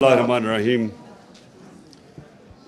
Bismillahirrahmanirrahim.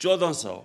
1400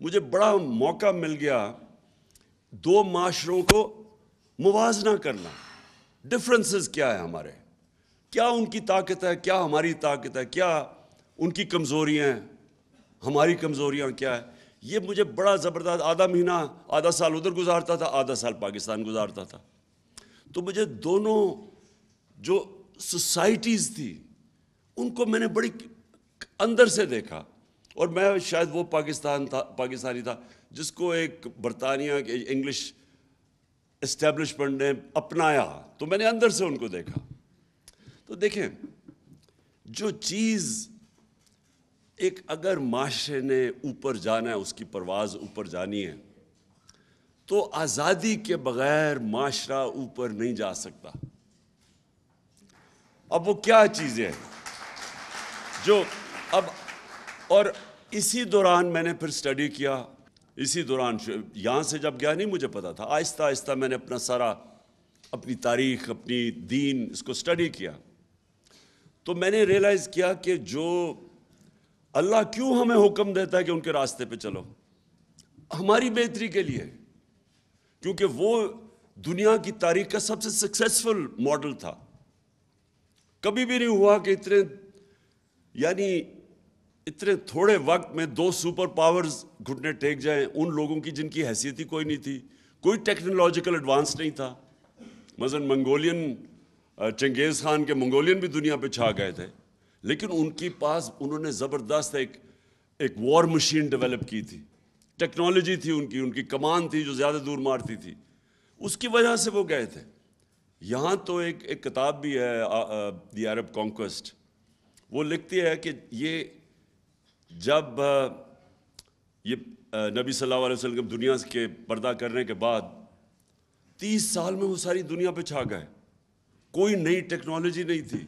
مجھے بڑا موقع مل گیا دو معاشروں کو موازنہ کرنا. ڈفرنسز کیا ہے ہمارے, کیا ان کی طاقت ہے, کیا ہماری طاقت ہے, کیا ان کی کمزوریاں ہیں, ہماری کمزوریاں کیا ہے. یہ مجھے بڑا زبردست, آدھا مہینہ آدھا سال ادھر گزارتا تھا, آدھا سال پاکستان گزارتا تھا. تو مجھے دونوں جو سوسائٹیز تھی ان کو میں نے بڑی اندر سے دیکھا. اور میں شاید وہ پاکستانی تھا جس کو ایک برطانیہ انگلش اسٹیبلشمنٹ نے اپنایا, تو میں نے اندر سے ان کو دیکھا. تو دیکھیں, جو چیز ایک اگر معاشرے نے اوپر جانا ہے, اس کی پرواز اوپر جانی ہے, تو آزادی کے بغیر معاشرہ اوپر نہیں جا سکتا. اب وہ کیا چیزیں ہیں جو اب, اور اسی دوران میں نے پھر سٹڈی کیا. اسی دوران یہاں سے جب گیا نہیں مجھے پتا تھا, آہستہ آہستہ میں نے اپنا سارا اپنی تاریخ, اپنی دین, اس کو سٹڈی کیا. تو میں نے ریئلائز کیا کہ جو اللہ کیوں ہمیں حکم دیتا ہے کہ ان کے راستے پہ چلو, ہماری بہتری کے لیے, کیونکہ وہ دنیا کی تاریخ کا سب سے سکسیسفل ماڈل تھا. کبھی بھی نہیں ہوا کہ اتنے تھوڑے وقت میں دو سپر پاورز گھٹنے ٹیک جائیں, ان لوگوں کی جن کی حیثیت ہی کوئی نہیں تھی, کوئی ٹیکنالوجیکل ایڈوانس نہیں تھا. مثلا منگولین, چنگیز خان کے منگولین بھی دنیا پہ چھا گئے تھے, لیکن ان کے پاس انہوں نے زبردست ایک وار مشین ڈیولپ کی تھی, ٹیکنالوجی تھی ان کی کمان تھی جو زیادہ دور مارتی تھی, اس کی وجہ سے وہ گئے تھے. یہاں تو ایک کتاب بھی ہے, دی عرب کانکویسٹ, وہ لکھتی ہے کہ یہ جب یہ نبی صلی اللہ علیہ وسلم دنیا کے پردہ کرنے کے بعد 30 سال میں وہ ساری دنیا پہ چھا گئے. کوئی نئی ٹیکنالوجی نہیں تھی,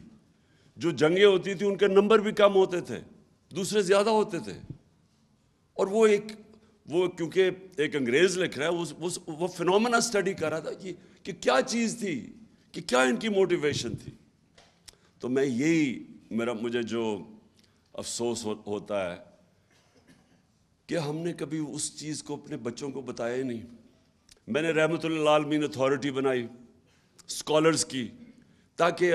جو جنگیں ہوتی تھیں ان کے نمبر بھی کم ہوتے تھے, دوسرے زیادہ ہوتے تھے. اور وہ کیونکہ ایک انگریز لکھ رہا ہے, وہ فینومینا اسٹڈی کر رہا تھا کہ کیا چیز تھی, کہ کیا ان کی موٹیویشن تھی. تو مجھے جو افسوس ہوتا ہے کہ ہم نے کبھی اس چیز کو اپنے بچوں کو بتایا ہی نہیں. میں نے رحمت اللہ عالمین اتھارٹی بنائی اسکالرز کی, تاکہ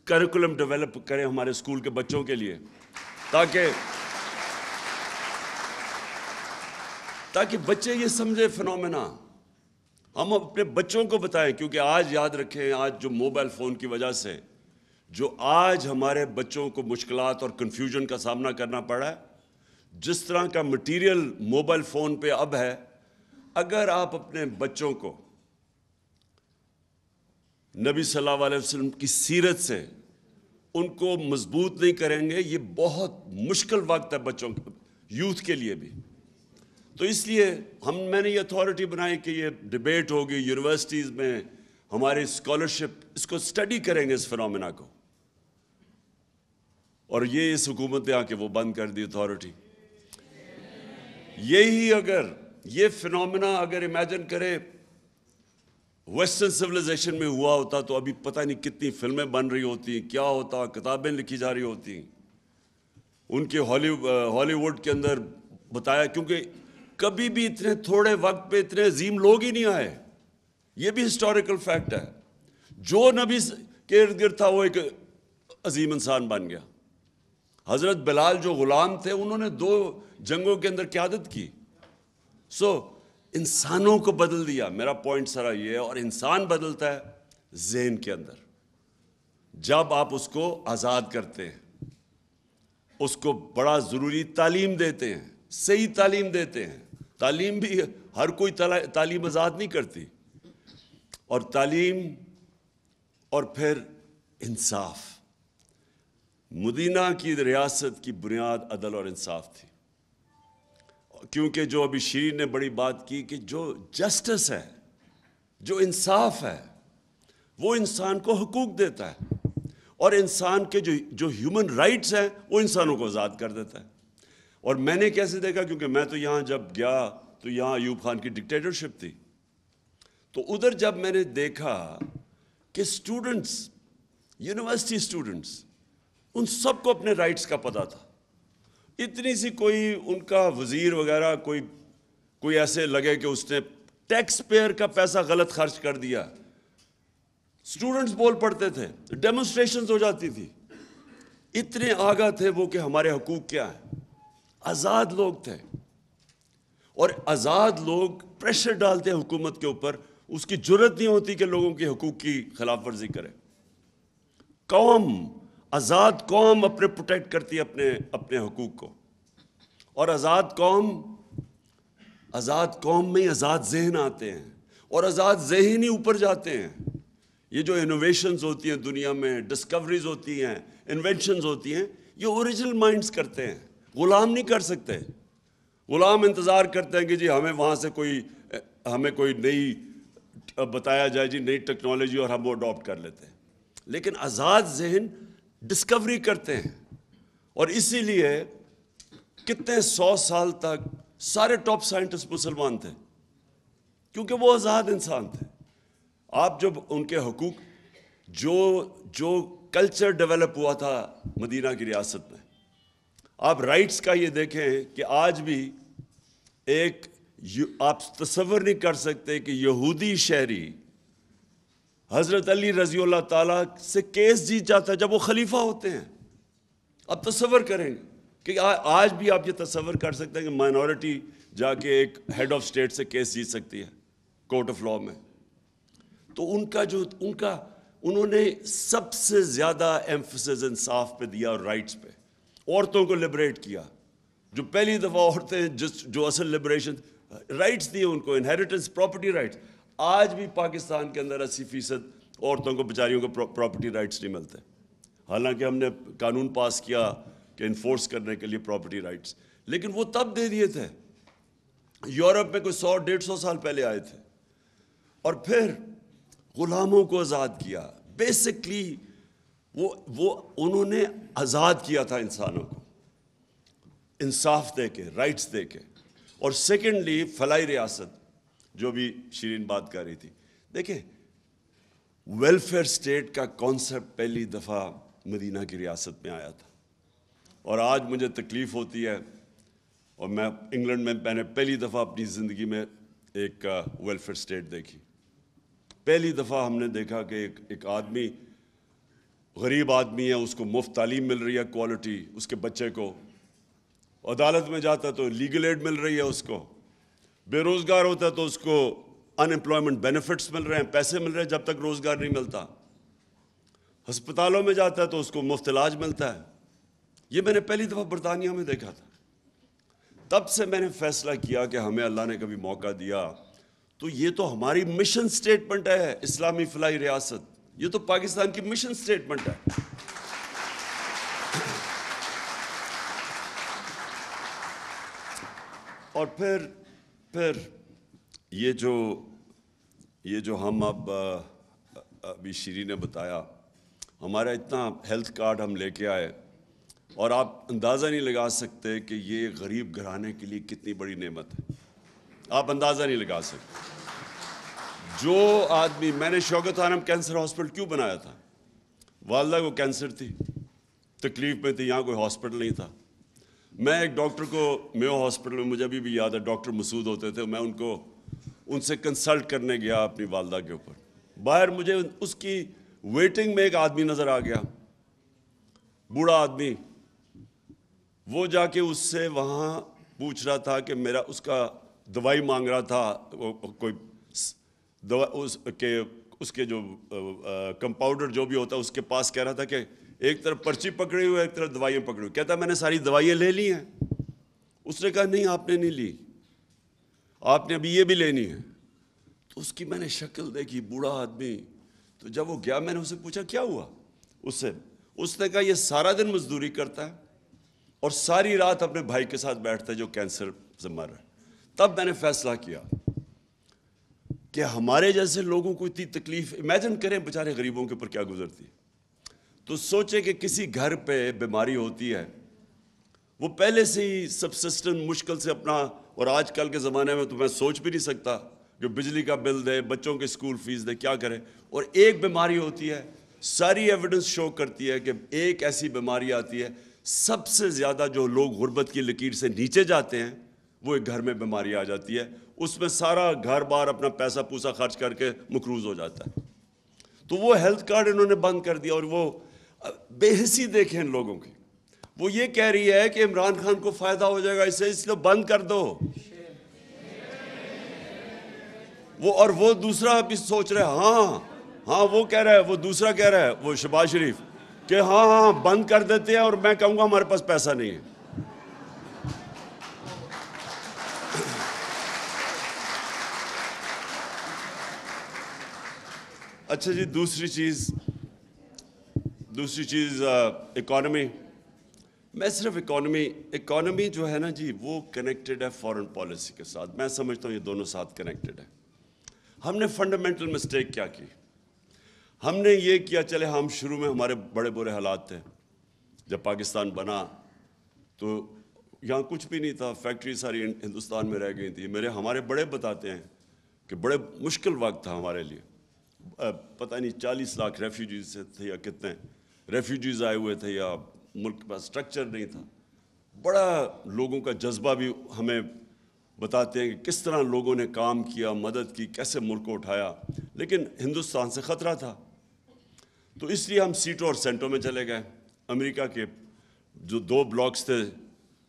کریکولم ڈیولپ کریں ہمارے اسکول کے بچوں کے لیے, تاکہ بچے یہ سمجھے فینومینا. ہم اپنے بچوں کو بتائیں, کیونکہ آج یاد رکھیں, آج جو موبائل فون کی وجہ سے جو آج ہمارے بچوں کو مشکلات اور کنفیوژن کا سامنا کرنا پڑا ہے, جس طرح کا مٹیریل موبائل فون پہ اب ہے, اگر آپ اپنے بچوں کو نبی صلی اللہ علیہ وسلم کی سیرت سے ان کو مضبوط نہیں کریں گے, یہ بہت مشکل وقت ہے بچوں کے, یوتھ کے لیے بھی. تو اس لیے میں نے یہ اتھارٹی بنائی کہ یہ ڈیبیٹ ہوگی یونیورسٹیز میں, ہماری اسکالرشپ اس کو اسٹڈی کریں گے اس فینومینا کو. اور اس حکومت نے آ کے وہ بند کر دی اتھارٹی. اگر یہ فینومینا اگر امیجن کرے ویسٹرن سویلائزیشن میں ہوا ہوتا, تو ابھی پتہ نہیں کتنی فلمیں بن رہی ہوتی, کیا ہوتا, کتابیں لکھی جا رہی ہوتی. ان کے ہالی ووڈ کے اندر بتایا, کیونکہ کبھی بھی اتنے تھوڑے وقت پہ اتنے عظیم لوگ ہی نہیں آئے. یہ بھی ہسٹوریکل فیکٹ ہے. جو نبی کے ارد گرد تھا وہ ایک عظیم انسان بن گیا. حضرت بلال جو غلام تھے, انہوں نے 2 جنگوں کے اندر قیادت کی. انسانوں کو بدل دیا. میرا پوائنٹ سارا یہ ہے. اور انسان بدلتا ہے ذہن کے اندر, جب آپ اس کو آزاد کرتے ہیں, اس کو بڑا ضروری تعلیم دیتے ہیں, صحیح تعلیم دیتے ہیں. تعلیم بھی ہر کوئی تعلیم آزاد نہیں کرتی. اور تعلیم اور پھر انصاف. مدینہ کی ریاست کی بنیاد عدل اور انصاف تھی, کیونکہ جو ابھی شیرین نے بڑی بات کی کہ جو جسٹس ہے, جو انصاف ہے, وہ انسان کو حقوق دیتا ہے, اور انسان کے جو ہیومن رائٹس ہیں وہ انسانوں کو آزاد کر دیتا ہے. اور میں نے کیسے دیکھا, کیونکہ میں تو یہاں جب گیا تو یہاں ایوب خان کی ڈکٹیٹرشپ تھی. تو ادھر جب میں نے دیکھا کہ یونیورسٹی اسٹوڈنٹس, ان سب کو اپنے رائٹس کا پتہ تھا. اتنی سی کوئی ان کا وزیر وغیرہ کوئی ایسے لگے کہ اس نے ٹیکس پیئر کا پیسہ غلط خرچ کر دیا، اسٹوڈنٹس بول پڑتے تھے، ڈیمونسٹریشنز ہو جاتی تھی. اتنے آگاہ تھے وہ کہ ہمارے حقوق کیا ہیں. آزاد لوگ تھے، اور آزاد لوگ پریشر ڈالتے ہیں حکومت کے اوپر، اس کی جرت نہیں ہوتی کہ لوگوں کے حقوق کی خلاف ورزی کرے. آزاد قوم اپنے پروٹیکٹ کرتی ہے اپنے حقوق کو. اور آزاد قوم میں آزاد ذہن آتے ہیں، اور آزاد ذہن ہی اوپر جاتے ہیں. یہ جو انوویشنز ہوتی ہیں دنیا میں، ڈسکوریز ہوتی ہیں، انوینشنز ہوتی ہیں، یہ اوریجنل مائنڈز کرتے ہیں، غلام نہیں کر سکتے. غلام انتظار کرتے ہیں کہ جی ہمیں کوئی نئی بتایا جائے، جی نئی ٹیکنالوجی، اور ہم وہ اڈاپٹ کر لیتے ہیں. لیکن آزاد ذہن ڈسکوری کرتے ہیں. اور اسی لیے کتنے 100 سال تک سارے ٹاپ سائنٹسٹ مسلمان تھے، کیونکہ وہ آزاد انسان تھے. آپ جب ان کے حقوق، جو کلچر ڈیولپ ہوا تھا مدینہ کی ریاست میں، آپ رائٹس کا یہ دیکھیں کہ آج بھی آپ تصور نہیں کر سکتے کہ یہودی شہری حضرت علی رضی اللہ تعالیٰ سے کیس جیت جاتا ہے جب وہ خلیفہ ہوتے ہیں. آپ تصور کریں گے کہ آج بھی آپ یہ تصور کر سکتے ہیں کہ مائنورٹی جا کے ایک ہیڈ آف اسٹیٹ سے کیس جیت سکتی ہے کورٹ آف لاء میں. تو انہوں نے سب سے زیادہ ایمفسس انصاف پہ دیا اور رائٹس پہ. عورتوں کو لبریٹ کیا، جو پہلی دفعہ عورتیں جو اصل لبریشن رائٹس دیے ان کو، انہیریٹنس، پراپرٹی رائٹس. آج بھی پاکستان کے اندر 80% عورتوں کو بیچاریوں کو پراپرٹی رائٹس نہیں ملتے، حالانکہ ہم نے قانون پاس کیا کہ انفورس کرنے کے لیے پراپرٹی رائٹس. لیکن وہ تب دے دیے تھے، یورپ میں کوئی 100-150 سال پہلے آئے تھے. اور پھر غلاموں کو آزاد کیا. بیسکلی وہ انہوں نے آزاد کیا تھا انسانوں کو، انصاف دے کے، رائٹس دے کے. اور سیکنڈلی فلاحی ریاست، جو بھی شیرین بات کر رہی تھی. دیکھیں، ویلفیئر سٹیٹ کا کانسیپٹ پہلی دفعہ مدینہ کی ریاست میں آیا تھا. اور آج مجھے تکلیف ہوتی ہے، اور میں انگلینڈ میں نے پہلی دفعہ اپنی زندگی میں ایک ویلفیئر سٹیٹ دیکھی. پہلی دفعہ ہم نے دیکھا کہ ایک آدمی، غریب آدمی ہے، اس کو مفت تعلیم مل رہی ہے، کوالٹی، اس کے بچے کو. عدالت میں جاتا ہے تو لیگل ایڈ مل رہی ہے اس کو. بے روزگار ہوتا ہے تو اس کو ان امپلائمنٹ بینیفٹس مل رہے ہیں، پیسے مل رہے ہیں جب تک روزگار نہیں ملتا. ہسپتالوں میں جاتا ہے تو اس کو مفت علاج ملتا ہے. یہ میں نے پہلی دفعہ برطانیہ میں دیکھا تھا. تب سے میں نے فیصلہ کیا کہ ہمیں اللہ نے کبھی موقع دیا تو یہ تو ہماری مشن سٹیٹمنٹ ہے، اسلامی فلاحی ریاست. یہ تو پاکستان کی مشن سٹیٹمنٹ ہے. اور پھر یہ جو ہم ابھی شیرین نے بتایا، ہمارا اتنا ہیلتھ کارڈ ہم لے کے آئے، اور آپ اندازہ نہیں لگا سکتے کہ یہ غریب گھرانے کے لیے کتنی بڑی نعمت ہے. آپ اندازہ نہیں لگا سکتے. جو آدمی، میں نے شوکت خانم کینسر ہاسپٹل کیوں بنایا تھا؟ والدہ کو کینسر تھی، تکلیف میں تھی، یہاں کوئی ہاسپٹل نہیں تھا. میں ایک ڈاکٹر کو میو ہاسپٹل میں، مجھے ابھی بھی یاد ہے، ڈاکٹر مسعود ہوتے تھے، میں ان سے کنسلٹ کرنے گیا اپنی والدہ کے اوپر. باہر مجھے اس کی ویٹنگ میں ایک آدمی نظر آ گیا، بوڑھا آدمی. وہ جا کے اس سے وہاں پوچھ رہا تھا کہ اس کا دوائی مانگ رہا تھا. کوئی اس کے جو کمپاؤنڈر جو بھی ہوتا ہے اس کے پاس کہہ رہا تھا کہ ایک طرف پرچی پکڑی ہوئی، ایک طرف دوائیاں پکڑی ہوئی. کہتا میں نے ساری دوائیاں لے لی ہیں. اس نے کہا نہیں، آپ نے نہیں لی، آپ نے ابھی یہ بھی لینی ہے. تو اس کی میں نے شکل دیکھی، بوڑھا آدمی. تو جب وہ گیا، میں نے اسے پوچھا کیا ہوا اس نے کہا یہ سارا دن مزدوری کرتا ہے اور ساری رات اپنے بھائی کے ساتھ بیٹھتا ہے جو کینسر سے مر رہا ہے. تب میں نے فیصلہ کیا کہ ہمارے جیسے لوگوں کو اتنی تکلیف، امیجن کریں بیچارے غریبوں کے اوپر کیا گزرتی. تو سوچے کہ کسی گھر پہ بیماری ہوتی ہے، وہ پہلے سے ہی سبسسٹنٹ مشکل سے اپنا، اور آج کل کے زمانے میں تو میں سوچ بھی نہیں سکتا جو بجلی کا بل دے، بچوں کے اسکول فیس دے، کیا کرے. اور ایک بیماری ہوتی ہے، ساری ایویڈنس شو کرتی ہے کہ ایک ایسی بیماری آتی ہے سب سے زیادہ جو لوگ غربت کی لکیر سے نیچے جاتے ہیں وہ ایک گھر میں بیماری آ جاتی ہے, اس میں سارا گھر بار اپنا پیسہ پوسا خرچ کر کے مقروض ہو جاتا ہے. تو وہ ہیلتھ کارڈ انہوں نے بند کر دیا, اور وہ بے حسی دیکھیں ان لوگوں کی. وہ یہ کہہ رہی ہے کہ عمران خان کو فائدہ ہو جائے گا اس سے, اس لیے بند کر دو. وہ دوسرا بھی سوچ رہے ہاں وہ کہہ رہا ہے, وہ دوسرا کہہ رہا ہے, وہ شہباز شریف, کہ ہاں بند کر دیتے ہیں, اور میں کہوں گا ہمارے پاس پیسہ نہیں ہے. اچھا جی, دوسری چیز اکانومی. میں صرف اکانومی جو ہے نا جی, وہ کنیکٹڈ ہے فارن پالیسی کے ساتھ. میں سمجھتا ہوں یہ دونوں ساتھ کنیکٹڈ ہے. ہم نے فنڈامنٹل مسٹیک کیا کی؟ ہم نے یہ کیا, چلے ہم شروع میں ہمارے بڑے برے حالات تھے. جب پاکستان بنا تو یہاں کچھ بھی نہیں تھا, فیکٹری ساری ہندوستان میں رہ گئی تھی. ہمارے بڑے بتاتے ہیں کہ بڑے مشکل وقت تھا ہمارے لیے. پتہ نہیں 40 لاکھ ریفیوجیز تھے یا کتنے ریفیوجیز آئے ہوئے تھے, یا ملک کے پاس سٹرکچر نہیں تھا. بڑا لوگوں کا جذبہ بھی ہمیں بتاتے ہیں کہ کس طرح لوگوں نے کام کیا, مدد کی, کیسے ملک کو اٹھایا. لیکن ہندوستان سے خطرہ تھا, تو اس لیے ہم سیٹوں اور سینٹوں میں چلے گئے. امریکہ کے جو 2 بلاکس تھے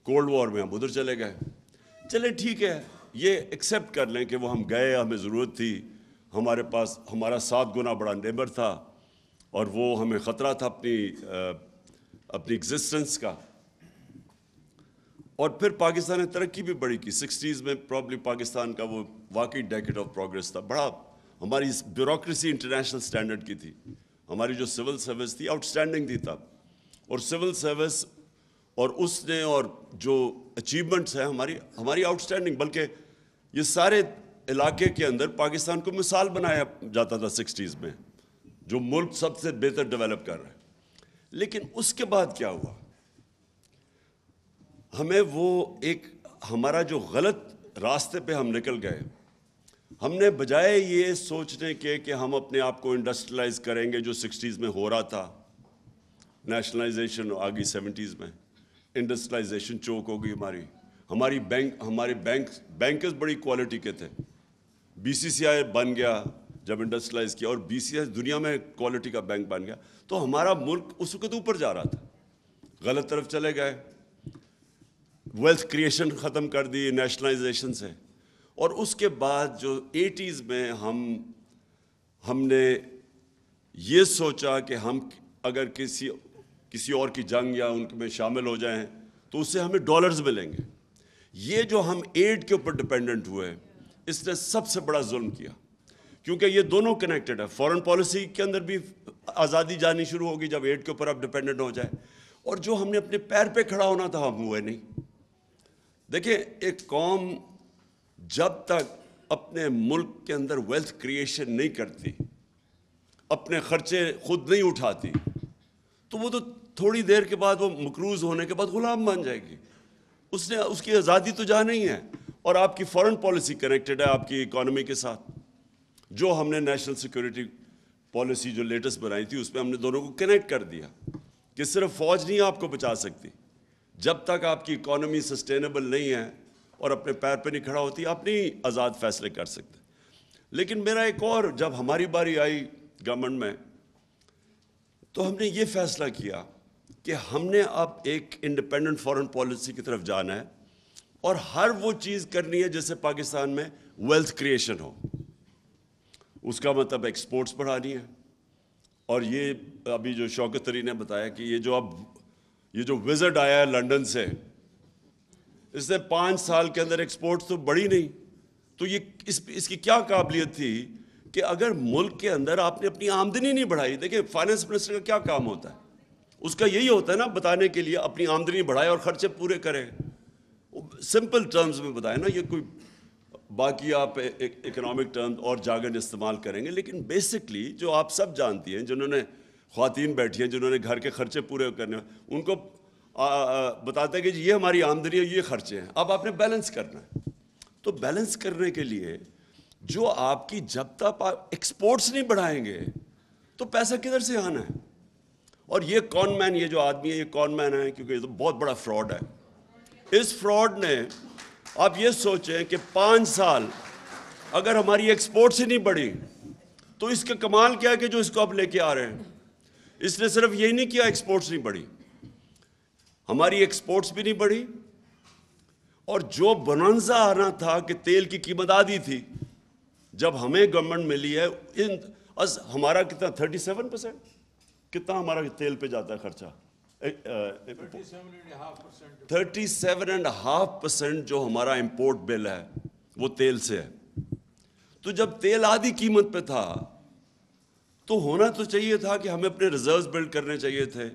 کولڈ وار میں, ہم ادھر چلے گئے. چلے ٹھیک ہے, یہ ایکسیپٹ کر لیں کہ وہ ہم گئے, ہمیں ضرورت تھی, ہمارے پاس ہمارا 7 گنا بڑا نیبر تھا, اور وہ ہمیں خطرہ تھا اپنی ایگزسٹنس کا. اور پھر پاکستان نے ترقی بھی بڑی کی. 60s میں پرابلی پاکستان کا وہ واقعی ڈیکیڈ آف پروگریس تھا. بڑا ہماری بیوروکریسی انٹرنیشنل سٹینڈرڈ کی تھی. ہماری جو سول سروس تھی آؤٹ اسٹینڈنگ تھی تب, اور سول سروس اور اس نے اور جو اچیومنٹس ہیں ہماری آؤٹ اسٹینڈنگ. بلکہ یہ سارے علاقے کے اندر پاکستان کو مثال بنایا جاتا تھا 60s میں, جو ملک سب سے بہتر ڈیولپ کر رہا ہے. لیکن اس کے بعد کیا ہوا؟ ہمیں ہمارا جو غلط راستے پہ ہم نکل گئے. ہم نے بجائے یہ سوچنے کے کہ ہم اپنے آپ کو انڈسٹریلائز کریں گے, جو 60s میں ہو رہا تھا, نیشنلائزیشن آ گئی 70s میں, انڈسٹریلائزیشن چوک ہو گئی ہمارے بینکرز بڑی کوالٹی کے تھے. BCCI بن گیا جب انڈسٹریلائز کیا, اور BCCI دنیا میں کوالٹی کا بینک بن گیا. تو ہمارا ملک اس وقت اوپر جا رہا تھا, غلط طرف چلے گئے. ویلتھ کریشن ختم کر دی نیشنلائزیشن سے. اور اس کے بعد جو 80s میں ہم نے یہ سوچا کہ ہم اگر کسی اور کی جنگ یا ان میں شامل ہو جائیں تو اس سے ہمیں ڈالرز ملیں گے. یہ جو ہم ایڈ کے اوپر ڈپینڈنٹ ہوئے, اس نے سب سے بڑا ظلم کیا, کیونکہ یہ دونوں کنیکٹڈ ہے. فارن پالیسی کے اندر بھی آزادی جانی شروع ہوگی جب ایڈ کے اوپر آپ ڈپینڈنٹ ہو جائے, اور جو ہم نے اپنے پیر پہ کھڑا ہونا تھا ہم ہوئے نہیں. دیکھیں, ایک قوم جب تک اپنے ملک کے اندر ویلتھ کریشن نہیں کرتی, اپنے خرچے خود نہیں اٹھاتی, تو وہ تو تھوڑی دیر کے بعد, وہ مقروض ہونے کے بعد غلام بن جائے گی. اس کی آزادی تو جہاں نہیں ہے. اور آپ کی فارن پالیسی کنیکٹڈ ہے آپ کی اکانومی کے ساتھ. جو ہم نے نیشنل سیکورٹی پالیسی جو لیٹسٹ بنائی تھی, اس میں ہم نے دونوں کو کنیکٹ کر دیا کہ صرف فوج نہیں آپ کو بچا سکتی. جب تک آپ کی اکانومی سسٹینیبل نہیں ہے اور اپنے پیر پہ نہیں کھڑا ہوتی, آپ نہیں آزاد فیصلے کر سکتے. لیکن میرا ایک اور, جب ہماری باری آئی گورنمنٹ میں, تو ہم نے یہ فیصلہ کیا کہ ہم نے اب ایک انڈیپینڈنٹ فارن پالیسی کی طرف جانا ہے, اور ہر وہ چیز کرنی ہے جیسے پاکستان میں ویلتھ کریشن ہو. اس کا مطلب ایکسپورٹس بڑھانی ہے. اور یہ ابھی جو شوکت طری نے بتایا کہ یہ جو وزٹ آیا ہے لنڈن سے, اس نے 5 سال کے اندر ایکسپورٹس تو بڑھی نہیں. تو یہ اس کی کیا قابلیت تھی کہ اگر ملک کے اندر آپ نے اپنی آمدنی نہیں بڑھائی. دیکھیں, فائنانس منسٹر کا کیا کام ہوتا ہے؟ اس کا یہی ہوتا ہے نا, بتانے کے لیے اپنی آمدنی بڑھائے اور خرچے پورے کرے. سمپل ٹرمز میں بتائیں نا, یہ کوئی باقی آپ اکنامک ٹرمز اور جاگن استعمال کریں گے, لیکن بیسکلی جو آپ سب جانتی ہیں, جنہوں نے خواتین بیٹھی ہیں, جنہوں نے گھر کے خرچے پورے کرنے, ان کو بتاتے ہیں کہ یہ ہماری آمدنی ہے, یہ خرچے ہیں, اب آپ نے بیلنس کرنا ہے. تو بیلنس کرنے کے لیے جو آپ کی, جب تک آپ ایکسپورٹس نہیں بڑھائیں گے تو پیسہ کدھر سے آنا ہے؟ اور یہ کون مین، یہ جو آدمی ہے یہ کون مین ہے، کیونکہ یہ تو بہت بڑا فراڈ ہے. اس فراڈ نے، آپ یہ سوچیں کہ 5 سال اگر ہماری ایکسپورٹس ہی نہیں بڑھی تو اس کا کمال کیا ہے کہ جو اس کو آپ لے کے آ رہے ہیں. اس نے صرف یہی نہیں کیا ایکسپورٹس نہیں بڑھی، ہماری ایکسپورٹس بھی نہیں بڑھی، اور جو بنانزا آنا تھا کہ تیل کی قیمت آدھی تھی، جب ہمیں گورنمنٹ ملی ہے ہمارا کتنا 37%، کتنا ہمارا تیل پہ جاتا ہے خرچہ؟ 37.5% جو ہمارا امپورٹ بل ہے وہ تیل سے ہے. تو جب تیل آدھی قیمت پہ تھا تو ہونا تو چاہیے تھا کہ ہمیں اپنے ریزروز بلڈ کرنے چاہیے تھے،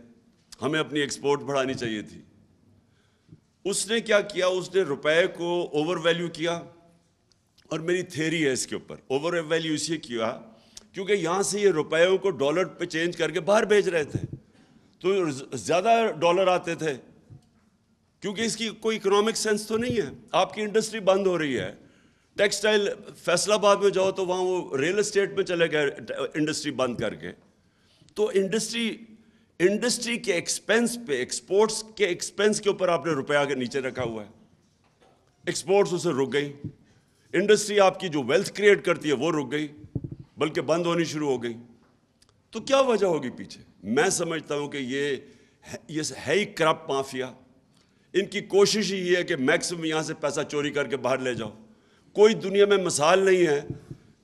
ہمیں اپنی ایکسپورٹ بڑھانی چاہیے تھی. اس نے کیا کیا؟ اس نے روپے کو اوور ویلیو کیا، اور میری تھیری ہے اس کے اوپر. اوور ویلیو اس لیے کیا کیونکہ یہاں سے یہ روپیوں کو ڈالر پہ چینج کر کے باہر بھیج رہے تھے تو زیادہ ڈالر آتے تھے، کیونکہ اس کی کوئی اکنامک سینس تو نہیں ہے. آپ کی انڈسٹری بند ہو رہی ہے، ٹیکسٹائل فیصل آباد میں جاؤ تو وہاں وہ ریل اسٹیٹ میں چلے گئے انڈسٹری بند کر کے. تو انڈسٹری کے ایکسپینس پہ، ایکسپورٹس کے ایکسپینس کے اوپر آپ نے روپیہ کے نیچے رکھا ہوا ہے. ایکسپورٹس اسے رک گئی، انڈسٹری آپ کی جو ویلتھ کریٹ کرتی ہے وہ رک گئی، بلکہ بند ہونی شروع ہو گئی. تو کیا وجہ ہوگی پیچھے؟ میں سمجھتا ہوں کہ یہ ہے ہی کرپٹ مافیا. ان کی کوشش ہی یہ ہے کہ میکسیمم یہاں سے پیسہ چوری کر کے باہر لے جاؤ. کوئی دنیا میں مثال نہیں ہے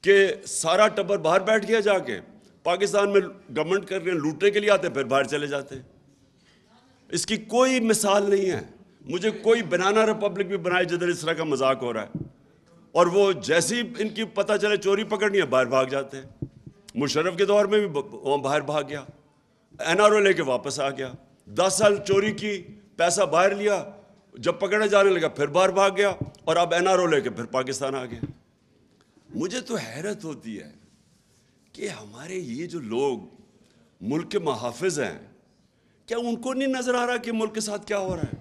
کہ سارا ٹبر باہر بیٹھ گیا جا کے. پاکستان میں گورنمنٹ کر رہے ہیں، لوٹنے کے لیے آتے ہیں پھر باہر چلے جاتے ہیں. اس کی کوئی مثال نہیں ہے. مجھے کوئی بنانا ریپبلک بھی بنائے جدھر اس طرح کا مذاق ہو رہا ہے، اور وہ جیسی ان کی پتہ چلے چوری پکڑنی ہے باہر بھاگ جاتے ہیں. مشرف کے دور میں بھی وہاں باہر بھاگ گیا، این آر او لے کے واپس آ گیا. 10 سال چوری کی، پیسہ باہر لیا، جب پکڑا جانے لگا پھر باہر بھاگ گیا، اور اب این آر او لے کے پھر پاکستان آ گیا. مجھے تو حیرت ہوتی ہے کہ ہمارے یہ جو لوگ ملک کے محافظ ہیں، کیا ان کو نہیں نظر آ رہا کہ ملک کے ساتھ کیا ہو رہا ہے؟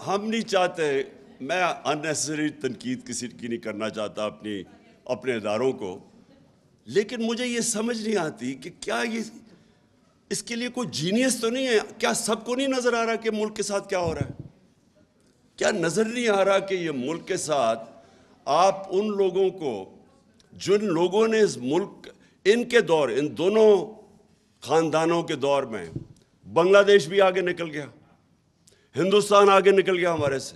ہم نہیں چاہتے، میں اننیسری تنقید کسی کی نہیں کرنا چاہتا اپنے اداروں کو، لیکن مجھے یہ سمجھ نہیں آتی کہ کیا یہ اس کے لیے کوئی جینیس تو نہیں ہے؟ کیا سب کو نہیں نظر آ رہا کہ ملک کے ساتھ کیا ہو رہا ہے؟ کیا نظر نہیں آ رہا کہ یہ ملک کے ساتھ آپ ان لوگوں کو، جن لوگوں نے اس ملک، ان کے دور، ان دونوں خاندانوں کے دور میں بنگلہ دیش بھی آگے نکل گیا، ہندوستان آگے نکل گیا ہمارے سے.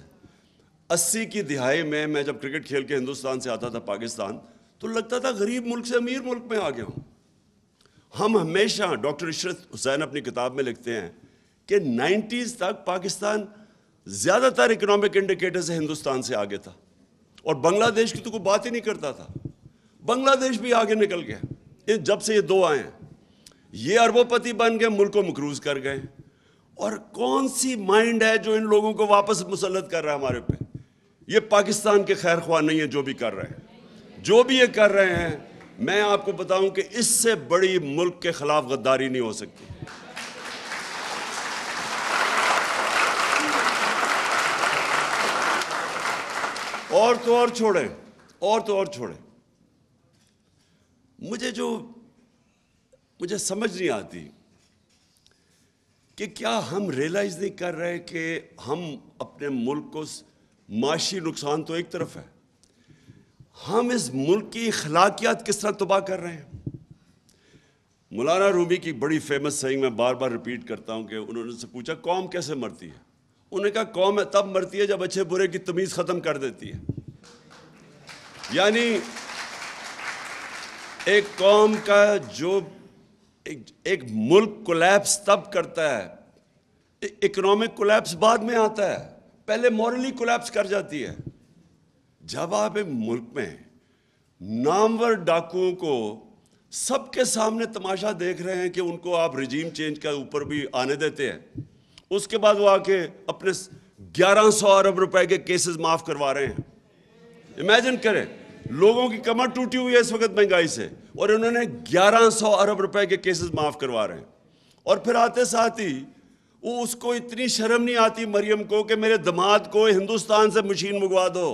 80 کی دہائی میں جب کرکٹ کھیل کے ہندوستان سے آتا تھا پاکستان تو لگتا تھا غریب ملک سے امیر ملک میں آ گیا ہوں. ہم ہمیشہ، ڈاکٹر عشرت حسین اپنی کتاب میں لکھتے ہیں کہ 90s تک پاکستان زیادہ تر اکنامک انڈیکیٹر سے ہندوستان سے آگے تھا، اور بنگلہ دیش کی تو کوئی بات ہی نہیں کرتا تھا. بنگلہ دیش بھی آگے نکل گیا جب سے یہ دو آئے ہیں. یہ اربوں پتی بن گئے، ملک کو مقروض کر گئے. اور کون سی مائنڈ ہے جو ان لوگوں کو واپس مسلط کر رہا ہے ہمارے پہ؟ یہ پاکستان کے خیر خواہ نہیں ہے جو بھی کر رہے ہیں، جو بھی یہ کر رہے ہیں. میں آپ کو بتاؤں کہ اس سے بڑی ملک کے خلاف غداری نہیں ہو سکتی. اور تو اور چھوڑیں. مجھے سمجھ نہیں آتی کہ کیا ہم ریئلائز نہیں کر رہے کہ ہم اپنے ملک کو، معاشی نقصان تو ایک طرف ہے، ہم اس ملک کی اخلاقیات کس طرح تباہ کر رہے ہیں. مولانا رومی کی بڑی فیمس سیئنگ میں بار بار ریپیٹ کرتا ہوں کہ انہوں نے سے پوچھا قوم کیسے مرتی ہے؟ انہوں نے کہا قوم تب مرتی ہے جب اچھے برے کی تمیز ختم کر دیتی ہے. یعنی ایک قوم کا جو ایک ملک کولیپس تب کرتا ہے، اکنامک کولیپس بعد میں آتا ہے، پہلے مورلی کولیپس کر جاتی ہے. جب آپ ایک ملک میں نامور ڈاکوؤں کو سب کے سامنے تماشا دیکھ رہے ہیں کہ ان کو آپ رجیم چینج کا اوپر بھی آنے دیتے ہیں، اس کے بعد وہ آ کے اپنے 1100 ارب روپے کے کیسز معاف کروا رہے ہیں. امیجن کریں، لوگوں کی کمر ٹوٹی ہوئی ہے اس وقت مہنگائی سے، اور انہوں نے 1100 ارب روپے کے کیسز معاف کروا رہے ہیں. اور پھر آتے ساتھ ہی وہ اس کو اتنی شرم نہیں آتی مریم کو کہ میرے داماد کو ہندوستان سے مشین منگوا دو.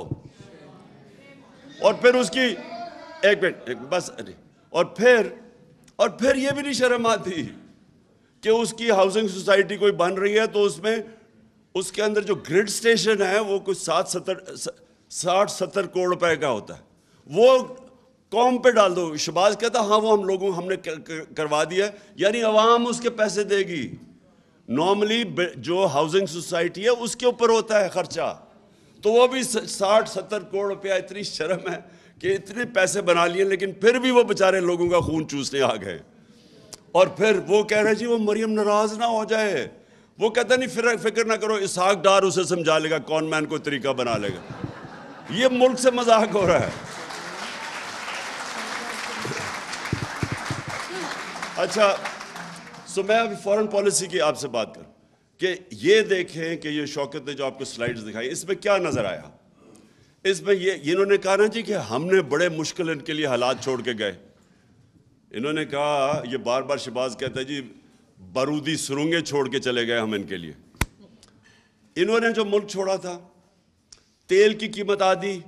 اور پھر اس کی ایک منٹ بس، اور پھر یہ بھی نہیں شرم آتی کہ اس کی ہاؤسنگ سوسائٹی کوئی بن رہی ہے تو اس میں اس کے اندر جو گریڈ سٹیشن ہے وہ کچھ 60-70 کروڑ روپے کا ہوتا ہے، وہ قوم پہ ڈال دو. شہباز کہتا ہاں وہ ہم نے کروا دیا ہے، یعنی عوام اس کے پیسے دے گی. نارملی جو ہاؤسنگ سوسائٹی ہے اس کے اوپر ہوتا ہے خرچہ، تو وہ بھی 60-70 کروڑ روپیہ. اتنی شرم ہے کہ اتنے پیسے بنا لیے لیکن پھر بھی وہ بیچارے لوگوں کا خون چوسنے آ گئے. اور پھر وہ کہہ رہے جی وہ مریم ناراض نہ ہو جائے، وہ کہتا نہیں فکر نہ کرو، اسحاق ڈار اسے سمجھا لے گا، کون مین کو طریقہ بنا لے گا. یہ ملک سے مذاق ہو رہا ہے. اچھا میں ابھی فورن پالیسی کی آپ سے بات کروں کہ یہ دیکھیں کہ یہ شوکت نے جو آپ کو سلائیڈز دکھائی، اس میں کیا نظر آیا؟ اس میں یہ انہوں نے کہا نا جی کہ ہم نے بڑے مشکل ان کے لیے حالات چھوڑ کے گئے. انہوں نے کہا، یہ بار بار شہباز کہتا ہے جی بارودی سرنگیں چھوڑ کے چلے گئے ہم ان کے لیے. انہوں نے جو ملک چھوڑا تھا، تیل کی قیمت آدھی،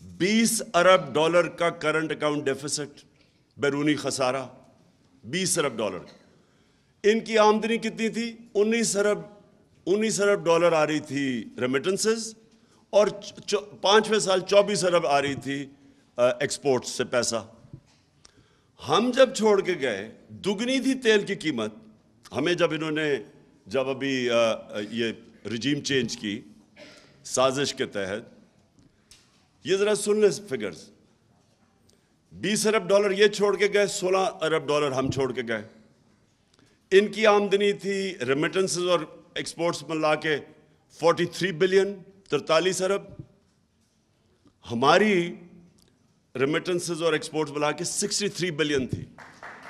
$20 ارب کا کرنٹ اکاؤنٹ ڈیفیسٹ، بیرونی خسارہ $20 ارب. ان کی آمدنی کتنی تھی؟ $19 ارب آ رہی تھی ریمیٹنسز، اور 5ویں سال 24 ارب آ رہی تھی ایکسپورٹ سے پیسہ. ہم جب چھوڑ کے گئے دگنی تھی تیل کی قیمت. ہمیں جب ابھی یہ رجیم چینج کی سازش کے تحت، یہ ذرا سن لیں فگرز، $20 ارب یہ چھوڑ کے گئے، $16 ارب ہم چھوڑ کے گئے. ان کی آمدنی تھی ریمیٹنسز اور ایکسپورٹس ملا کے 43 بلین، 43 ارب. ہماری ریمیٹنسز اور ایکسپورٹس ملا کے 63 بلین تھی،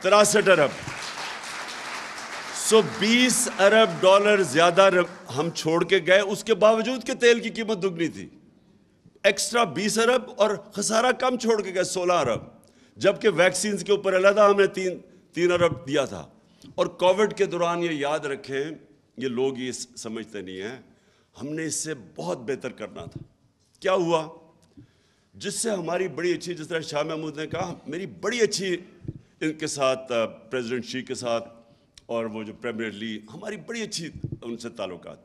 63 ارب. سو $20 ارب زیادہ ہم چھوڑ کے گئے، اس کے باوجود کہ تیل کی قیمت دگنی تھی. ایکسٹرا 20 ارب اور خسارہ کم چھوڑ کے گئے 16 ارب، جبکہ ویکسینز کے اوپر علیحدہ ہم نے 3 ارب دیا تھا. اور کووڈ کے دوران یہ یاد رکھیں، یہ لوگ یہ سمجھتے نہیں ہیں، ہم نے اس سے بہت بہتر کرنا تھا. کیا ہوا؟ جس سے ہماری بڑی اچھی، جس طرح شاہ محمود نے کہا، میری بڑی اچھی ان کے ساتھ پریزیڈنٹ شی کے ساتھ اور وہ جو پریمیئر لی، ہماری بڑی اچھی ان سے تعلقات.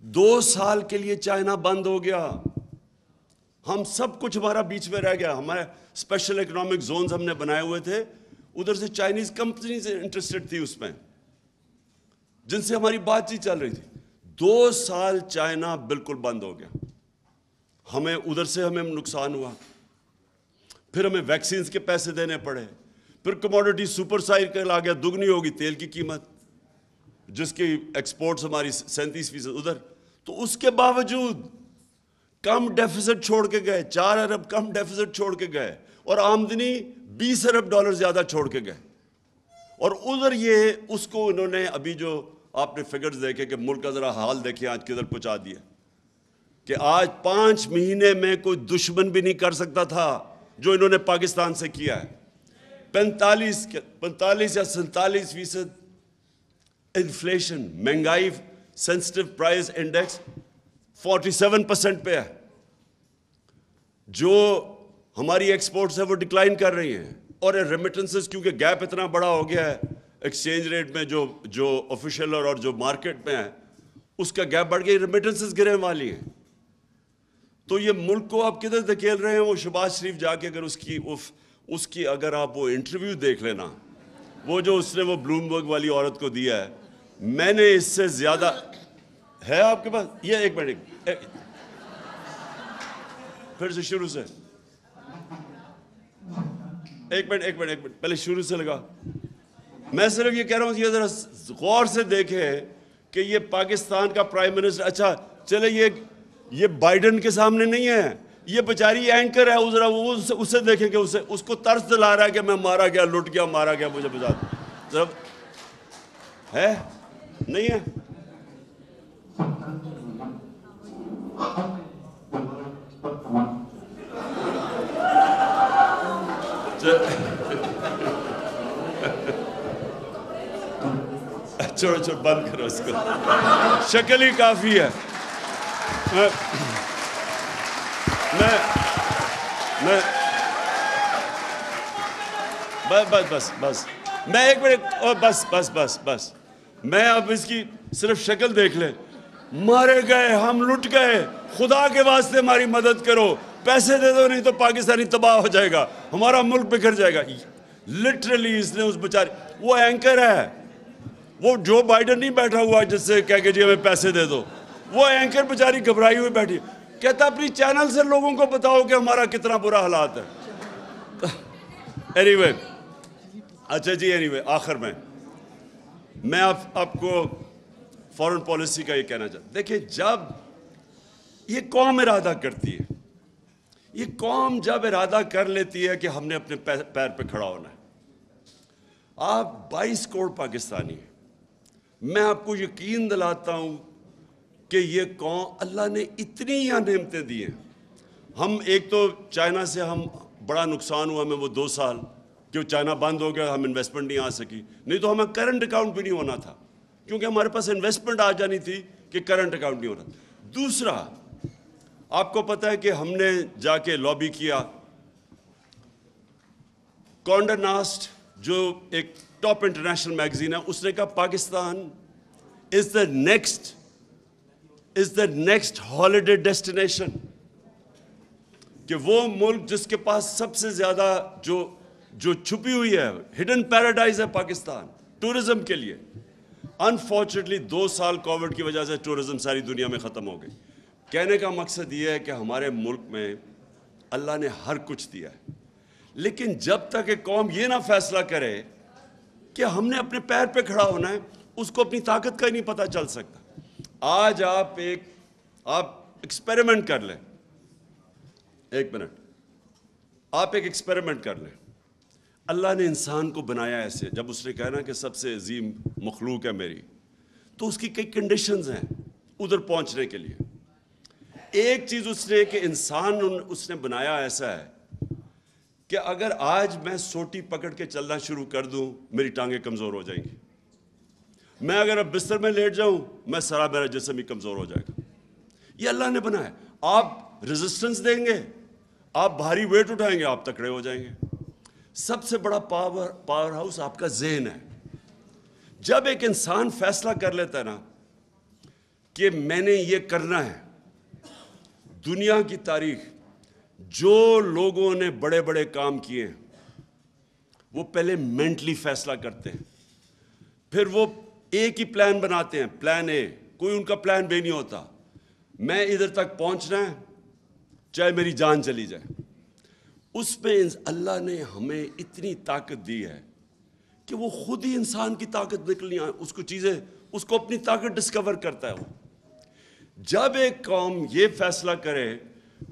2 سال کے لیے چائنا بند ہو گیا، ہم سب کچھ ہمارا بیچ میں رہ گیا. ہمارے اسپیشل اکنامک زونز ہم نے بنائے ہوئے تھے، ادھر سے چائنیز کمپنیز انٹرسٹڈ تھی اس میں، جن سے ہماری بات چیت چل رہی تھی. 2 سال چائنا بالکل بند ہو گیا. ہمیں ادھر سے ہمیں نقصان ہوا، پھر ہمیں ویکسینز کے پیسے دینے پڑے، پھر کموڈٹی سپر سائیکل آ گیا، دگنی ہوگی تیل کی قیمت، جس کی ایکسپورٹس ہماری 37% ادھر. تو اس کے باوجود کم ڈیفیسٹ چھوڑ کے گئے، 4 ارب کم ڈیفیسٹ چھوڑ کے گئے، اور آمدنی $20 ارب زیادہ چھوڑ کے گئے. اور ادھر یہ اس کو انہوں نے ابھی جو آپ نے فگرز دیکھے کہ ملک کا ذرا حال دیکھیں آج کدھر پہنچا دیا، کہ آج 5 مہینے میں کوئی دشمن بھی نہیں کر سکتا تھا جو انہوں نے پاکستان سے کیا ہے. 45 یا 47% انفلیشن، مہنگائی، سینسٹیو پرائز انڈیکس 47% پہ ہے. جو ہماری ایکسپورٹس ہے وہ ڈکلائن کر رہی ہیں، اور ریمیٹنسز کیونکہ گیپ اتنا بڑا ہو گیا ہے ایکسچینج ریٹ میں، جو آفیشیل اور جو مارکیٹ میں ہے اس کا گیپ بڑھ گیا، ریمیٹنسز گرنے والی ہیں. تو یہ ملک کو آپ کدھر دھکیل رہے ہیں؟ وہ شہباز شریف جا کے اگر اس کی اگر آپ وہ انٹرویو دیکھ لینا، وہ جو اس نے وہ بلومبرگ والی عورت کو دیا ہے، میں نے اس سے زیادہ ہے آپ کے پاس. یہ ایک منٹ پھر سے شروع سے، ایک منٹ پہلے شروع سے لگا. میں صرف یہ کہہ رہا ہوں، یہ ذرا غور سے دیکھیں کہ یہ پاکستان کا پرائم منسٹر، اچھا چلے یہ بائیڈن کے سامنے نہیں ہے، یہ بیچاری اینکر ہے، ذرا وہ اسے دیکھیں کہ اس کو ترس دلا رہا ہے کہ میں مارا گیا، لٹ گیا، مارا گیا، مجھے بتا دو ہے نہیں ہے. چھوڑو بند کرو اس کو، شکل ہی کافی ہے. میں بس میں ایک منٹ بس میں اب اس کی صرف شکل دیکھ لیں. مارے گئے, ہم لٹ گئے, خدا کے واسطے ہماری مدد کرو, پیسے دے دو نہیں تو پاکستانی تباہ ہو جائے گا, ہمارا ملک بکھر جائے گا. لٹرلی اس نے اس بیچارے, وہ اینکر ہے, وہ جو بائیڈن نہیں بیٹھا ہوا جس سے کہہ کے جی ہمیں پیسے دے دو, وہ اینکر بیچاری گھبرائی ہوئی بیٹھی, کہتا اپنی چینل سے لوگوں کو بتاؤ کہ ہمارا کتنا برا حالات ہے. اینی وے, اچھا جی, اینی وے, آخر میں آپ کو فورن پالیسی کا یہ کہنا چاہتا ہوں. دیکھیں, جب یہ قوم ارادہ کرتی ہے, یہ قوم جب ارادہ کر لیتی ہے کہ ہم نے اپنے پیر پہ کھڑا ہونا ہے, آپ 22 کروڑ پاکستانی ہیں, میں آپ کو یقین دلاتا ہوں کہ یہ قوم, اللہ نے اتنی یہاں نعمتیں دی ہیں. ہم ایک تو چائنا سے ہم بڑا نقصان ہوا ہمیں, وہ 2 سال کہ چائنا بند ہو گیا, ہم انویسٹمنٹ نہیں آ سکی, نہیں تو ہمیں کرنٹ اکاؤنٹ بھی نہیں ہونا تھا, کیونکہ ہمارے پاس انویسٹمنٹ آ جانی تھی کہ کرنٹ اکاؤنٹ نہیں ہونا تھا. دوسرا, آپ کو پتہ ہے کہ ہم نے جا کے لابی کیا, کانڈا ناسٹ جو ایک ٹاپ انٹرنیشنل میگزین ہے, اس نے کہا پاکستان از دا نیکسٹ ہالیڈے ڈیسٹینیشن, کہ وہ ملک جس کے پاس سب سے زیادہ جو چھپی ہوئی ہے, ہڈن پیراڈائز ہے پاکستان ٹورزم کے لیے. انفارچونیٹلی 2 سال کووڈ کی وجہ سے ٹورزم ساری دنیا میں ختم ہو گئی. کہنے کا مقصد یہ ہے کہ ہمارے ملک میں اللہ نے ہر کچھ دیا ہے, لیکن جب تک ایک قوم یہ نہ فیصلہ کرے کہ ہم نے اپنے پیر پہ کھڑا ہونا ہے, اس کو اپنی طاقت کا ہی نہیں پتہ چل سکتا. آج آپ ایکسپیریمنٹ کر لیں, 1 منٹ, آپ ایک ایکسپیریمنٹ کر لیں. اللہ نے انسان کو بنایا ایسے, جب اس نے کہا نا کہ سب سے عظیم مخلوق ہے میری, تو اس کی کئی کنڈیشنز ہیں ادھر پہنچنے کے لیے. ایک چیز اس نے کہ انسان اس نے بنایا ایسا ہے کہ اگر آج میں سوٹی پکڑ کے چلنا شروع کر دوں, میری ٹانگیں کمزور ہو جائیں گی. میں اگر اب بستر میں لیٹ جاؤں, میرا جسم ہی کمزور ہو جائے گا. یہ اللہ نے بنایا. آپ ریزسٹنس دیں گے, آپ بھاری ویٹ اٹھائیں گے, آپ تکڑے ہو جائیں گے. سب سے بڑا پاور ہاؤس آپ کا ذہن ہے. جب ایک انسان فیصلہ کر لیتا ہے نا کہ میں نے یہ کرنا ہے, دنیا کی تاریخ جو لوگوں نے بڑے بڑے کام کیے ہیں, وہ پہلے مینٹلی فیصلہ کرتے ہیں, پھر وہ ایک ہی پلان بناتے ہیں, پلان اے, کوئی ان کا پلان بی نہیں ہوتا. میں ادھر تک پہنچنا ہے چاہے میری جان چلی جائے. اس میں اللہ نے ہمیں اتنی طاقت دی ہے کہ وہ خود ہی انسان کی طاقت نکلنی ہے, اس کو اپنی طاقت ڈسکور کرتا ہے. وہ جب ایک قوم یہ فیصلہ کرے,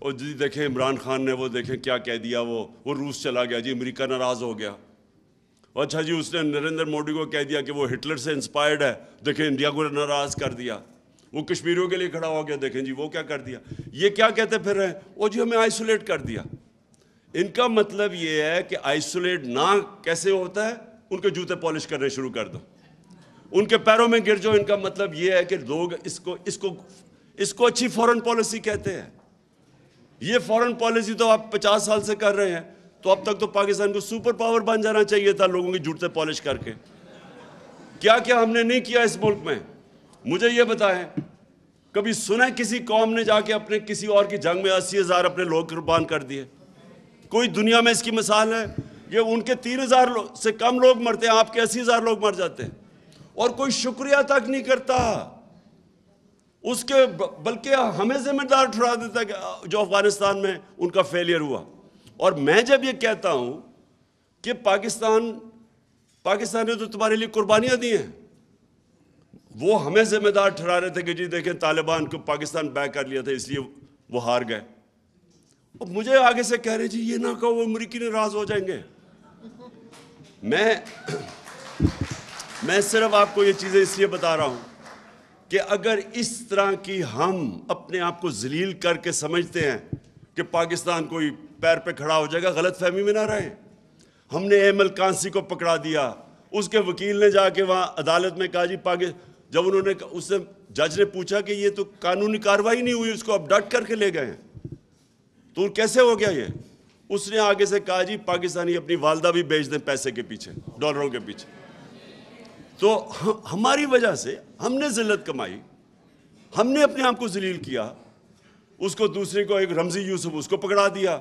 اور جی دیکھیں عمران خان نے وہ دیکھیں کیا کہہ دیا, وہ روس چلا گیا, جی امریکہ ناراض ہو گیا. اچھا جی, اس نے نریندر مودی کو کہہ دیا کہ وہ ہٹلر سے انسپائرڈ ہے, دیکھیں انڈیا کو ناراض کر دیا. وہ کشمیریوں کے لیے کھڑا ہو گیا, دیکھیں جی وہ کیا کر دیا. یہ کیا کہتے پھر رہے ہیں, وہ جی ہمیں آئسولیٹ کر دیا. ان کا مطلب یہ ہے کہ آئسولیٹ نہ کیسے ہوتا ہے, ان کے جوتے پالش کرنے شروع کر دو, ان کے پیروں میں گر جاؤ. ان کا مطلب یہ ہے کہ لوگ اس کو اچھی فورن پالیسی کہتے ہیں. یہ فورن پالیسی تو آپ 50 سال سے کر رہے ہیں, تو اب تک تو پاکستان کو سپر پاور بن جانا چاہیے تھا لوگوں کے جوتے پالش کر کے. کیا کیا ہم نے نہیں کیا اس ملک میں, مجھے یہ بتائیں. کبھی سنا کسی قوم نے جا کے اپنے کسی اور کی جنگ میں 80,000 اپنے لوگ قربان کر دیے؟ کوئی دنیا میں اس کی مثال ہے؟ یہ ان کے 3,000 سے کم لوگ مرتے ہیں, آپ کے 80,000 لوگ مر جاتے ہیں, اور کوئی شکریہ تک نہیں کرتا اس کے, بلکہ ہمیں ذمہ دار ٹھہرا دیتا ہے کہ جو افغانستان میں ان کا فیلئر ہوا. اور میں جب یہ کہتا ہوں کہ پاکستان نے تو تمہارے لیے قربانیاں دی ہیں, وہ ہمیں ذمہ دار ٹھہرا رہے تھے کہ جی دیکھیں طالبان کو پاکستان بیک کر لیا تھا اس لیے وہ ہار گئے. اور مجھے آگے سے کہہ رہے جی یہ نہ کہو, وہ امریکی ناراض ہو جائیں گے. میں صرف آپ کو یہ چیزیں اس لیے بتا رہا ہوں کہ اگر اس طرح کی ہم اپنے آپ کو ذلیل کر کے سمجھتے ہیں کہ پاکستان کوئی پیر پہ کھڑا ہو جائے گا, غلط فہمی میں نہ رہیں. ہم نے ایمل کانسی کو پکڑا دیا, اس کے وکیل نے جا کے وہاں عدالت میں کہا جی جب انہوں نے اس سے جج نے پوچھا کہ یہ تو قانونی کارروائی نہیں ہوئی, اس کو اب ڈٹ کر کے لے گئے ہیں. تو کیسے ہو گیا یہ؟ اس نے آگے سے کہا جی پاکستانی اپنی والدہ بھی بیچ دیں پیسے کے پیچھے، ڈالروں کے پیچھے. تو ہماری وجہ سے ہم نے ذلت کمائی، ہم نے اپنے آپ کو ذلیل کیا. اس کو دوسرے کو ایک رمزی یوسف اس کو پکڑا دیا.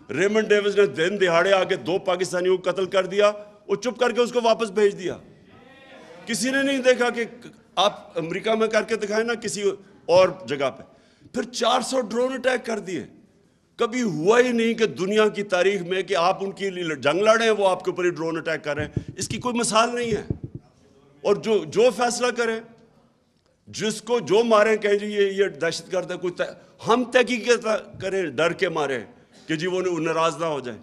ریمنڈ ڈیوس نے دن دہاڑے آ کے 2 پاکستانیوں کو قتل کر دیا، وہ چپ کر کے اس کو واپس بھیج دیا. کسی نے نہیں دیکھا کہ آپ امریکہ میں کر کے دکھائیں نا کسی اور جگہ پہ. پھر 400 ڈرون اٹیک کر دیے. کبھی ہوا ہی نہیں کہ دنیا کی تاریخ میں کہ آپ ان کی جنگ لڑیں وہ آپ کے اوپر ہی ڈرون اٹیک کر رہے ہیں. اس کی کوئی مثال نہیں ہے. اور جو فیصلہ کریں، جس کو جو ماریں کہیں جی یہ دہشت گرد ہے، کوئی ہم تحقیق کریں ڈر کے مارے کہ جی وہ ناراض نہ ہو جائیں.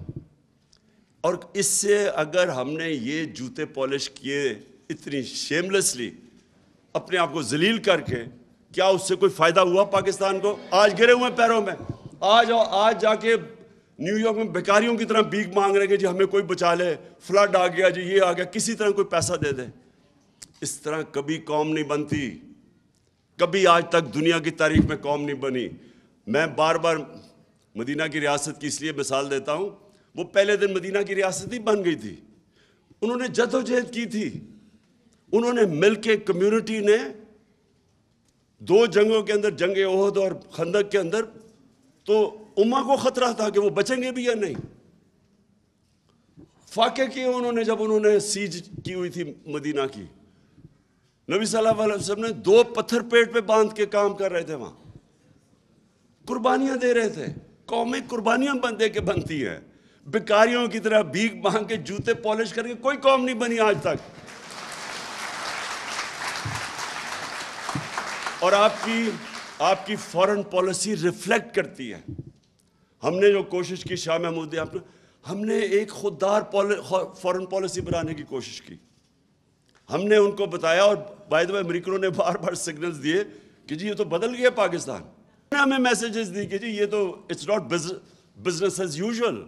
اور اس سے اگر ہم نے یہ جوتے پالش کیے اتنی شیملیسلی اپنے آپ کو ذلیل کر کے، کیا اس سے کوئی فائدہ ہوا پاکستان کو؟ آج گرے ہوئے پیروں میں. آج جا کے نیو یارک میں بیکاریوں کی طرح بھیک مانگ رہے کہ جی ہمیں کوئی بچا لے، فلڈ آ گیا جی یہ آ گیا، کسی طرح کوئی پیسہ دے دے. اس طرح کبھی قوم نہیں بنتی، کبھی آج تک دنیا کی تاریخ میں قوم نہیں بنی. میں بار بار مدینہ کی ریاست کی اس لیے مثال دیتا ہوں، وہ پہلے دن مدینہ کی ریاست ہی بن گئی تھی. انہوں نے جدوجہد کی تھی، انہوں نے مل کے کمیونٹی نے 2 جنگوں کے اندر، جنگ احد اور خندق کے اندر، تو امہ کو خطرہ تھا کہ وہ بچیں گے بھی یا نہیں. فاقے کیے انہوں نے جب انہوں نے سیج کی ہوئی تھی مدینہ کی. نبی صلی اللہ علیہ وسلم نے 2 پتھر پیٹ پہ باندھ کے کام کر رہے تھے، وہاں قربانیاں دے رہے تھے. قومیں قربانیاں دے کے بنتی ہیں. بیکاریوں کی طرح بھیک مانگ کے جوتے پالش کر کے کوئی قوم نہیں بنی آج تک. اور آپ کی فورن پالیسی ریفلیکٹ کرتی ہے. ہم نے جو کوشش کی شاہ محمود نے، ہم نے ایک خوددار فورن پالیسی بنانے کی کوشش کی. ہم نے ان کو بتایا، اور بائی دی وے امریکنوں نے بار بار سگنلز دیے کہ جی یہ تو بدل گیا پاکستان. ہمیں میسیجز دی کہ جی یہ تو it's not business as usual.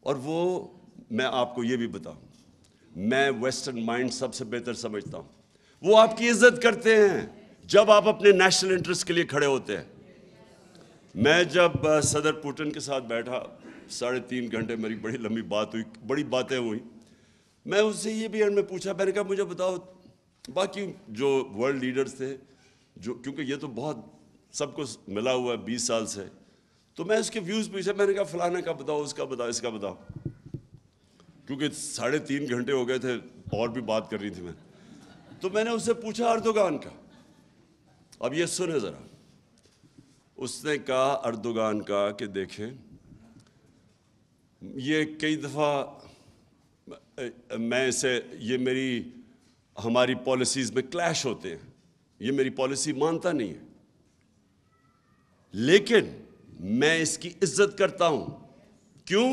اور وہ میں آپ کو یہ بھی بتاؤں، میں ویسٹرن مائنڈ سب سے بہتر سمجھتا ہوں. وہ آپ کی عزت کرتے ہیں جب آپ اپنے نیشنل انٹرسٹ کے لیے کھڑے ہوتے ہیں. میں جب صدر پوٹن کے ساتھ بیٹھا 3.5 گھنٹے، میری بڑی لمبی بات ہوئی، بڑی باتیں ہوئیں. میں اس سے یہ بھی اینڈ میں پوچھا، میں نے کہا مجھے بتاؤ باقی جو ورلڈ لیڈرز تھے، جو کیونکہ یہ تو بہت سب کو ملا ہوا ہے 20 سال سے، تو میں اس کے ویوز پوچھا. میں نے کہا فلانا کا بتاؤ، اس کا بتاؤ، اس کا بتاؤ، کیونکہ 3.5 گھنٹے ہو گئے تھے اور بھی بات کرنی تھی میں. تو میں نے اس سے پوچھا اردوغان کا. اب یہ سنیں ذرا. اس نے کہا اردوغان کا کہ دیکھیں یہ کئی دفعہ میں اسے، یہ ہماری پالیسیز میں کلیش ہوتے ہیں، یہ میری پالیسی مانتا نہیں ہے، لیکن میں اس کی عزت کرتا ہوں. کیوں؟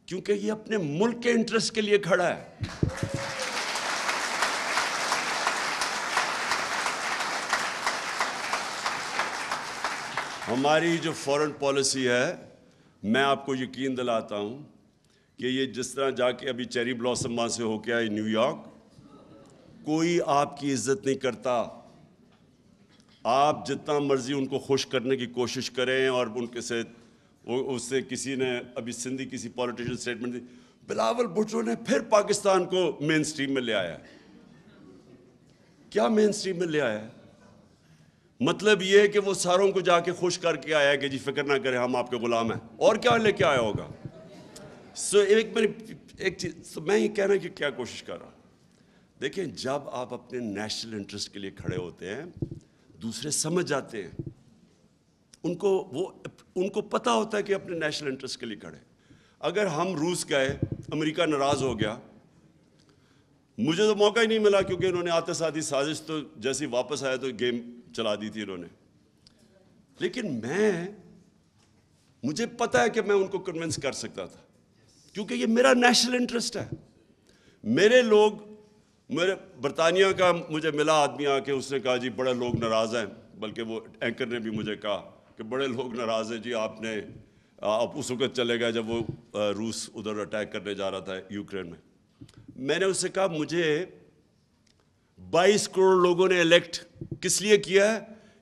کیونکہ یہ اپنے ملک کے انٹرسٹ کے لیے کھڑا ہے. ہماری جو فورن پالیسی ہے، میں آپ کو یقین دلاتا ہوں کہ یہ جس طرح جا کے ابھی چیری بلاسم وہاں سے ہو کے آئی نیو یارک، کوئی آپ کی عزت نہیں کرتا. آپ جتنا مرضی ان کو خوش کرنے کی کوشش کریں، اور ان کے سے اس سے کسی نے ابھی سندھی کسی پولیٹیشین سٹیٹمنٹ دی، بلاول بھٹو نے پھر پاکستان کو مین سٹریم میں لے آیا. کیا مین سٹریم میں لے آیا ہے؟ مطلب یہ ہے کہ وہ ساروں کو جا کے خوش کر کے آیا کہ جی فکر نہ کریں ہم آپ کے غلام ہیں. اور کیا لے کے آیا ہوگا؟ ایک چیز میں یہ کہنا کہ کیا کوشش کر رہا ہوں، دیکھیں جب آپ اپنے نیشنل انٹرسٹ کے لیے کھڑے ہوتے ہیں، دوسرے سمجھ جاتے ہیں. ان کو پتہ ہوتا ہے کہ اپنے نیشنل انٹرسٹ کے لیے کھڑے. اگر ہم روس گئے، امریکہ ناراض ہو گیا، مجھے تو موقع ہی نہیں ملا کیونکہ انہوں نے آتے ساتھ ہی سازش تو جیسے واپس آیا تو گیم چلا دی تھی انہوں نے. لیکن مجھے پتہ ہے کہ میں ان کو کنونس کر سکتا تھا کیونکہ یہ میرا نیشنل انٹرسٹ ہے. میرے برطانیہ کا مجھے ملا آدمی آ کے، اس نے کہا جی بڑے لوگ ناراض ہیں، بلکہ وہ اینکر نے بھی مجھے کہا کہ بڑے لوگ ناراض ہیں جی، آپ اس وقت چلے گئے جب وہ روس ادھر اٹیک کرنے جا رہا تھا یوکرین میں. میں نے اس سے کہا مجھے 22 کروڑ لوگوں نے الیکٹ کس لیے کیا ہے